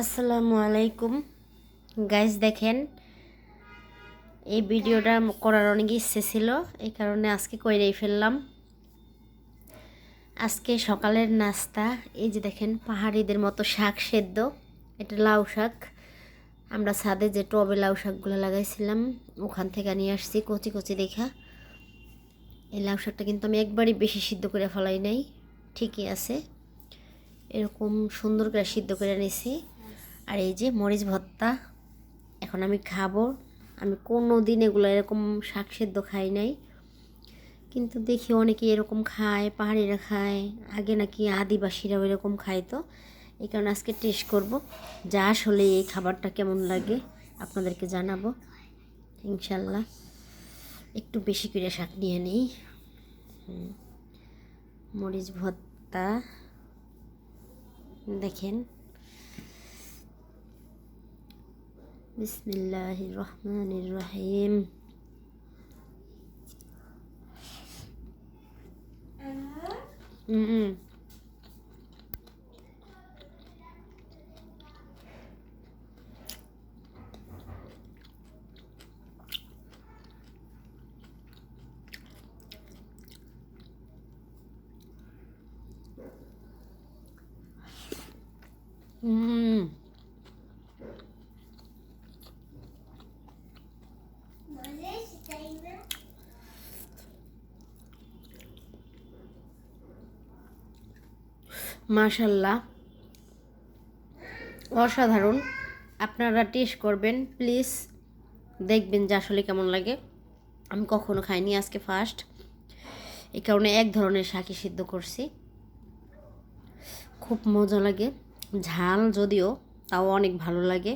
আসসালামু আলাইকুম গাইস, দেখেন এই ভিডিওটা করার অনেক ইচ্ছে ছিল, এই কারণে আজকে কইরেই ফেললাম। আজকে সকালের নাস্তা এই যে দেখেন পাহাড়িদের মতো শাক সেদ্ধ। এটা লাউ শাক। আমরা ছাদে যে টবে লাউ শাকগুলো লাগাইছিলাম ওখান থেকে নিয়ে আসছি কচি কচি দেখা। এই লাউ শাকটা কিন্তু আমি একবারই বেশি সিদ্ধ করে ফেলাই নাই, ঠিকই আছে, এরকম সুন্দর করে সিদ্ধ করে নিছি। আর এই যে মরিচ ভর্তা, এখন আমি খাবো। আমি কোনো দিন এগুলো এরকম শাক সেদ্ধ খাই নাই, কিন্তু দেখি অনেকে এরকম খায়, পাহাড়িরা খায়, আগে নাকি আদিবাসীরাও এরকম খায়। তো এই কারণে আজকে টেস্ট করব, যা আসলে এই খাবারটা কেমন লাগে আপনাদেরকে জানাবো ইনশাল্লাহ। একটু বেশি করে শাক নিয়ে নিই। মরিচ ভর্তা দেখেন। বিসমিল্লাহির রহমানির রহিম। মাশাল্লাহ, অসাধারণ। আপনারা টেস্ট করবেন প্লিজ, দেখবেন যে আসলে কেমন লাগে। আমি কখনো খাইনি, আজকে ফার্স্ট, এই কারণে এক ধরনের শাকই সিদ্ধ করছি। খুব মজা লাগে, ঝাল যদিও, তাও অনেক ভালো লাগে।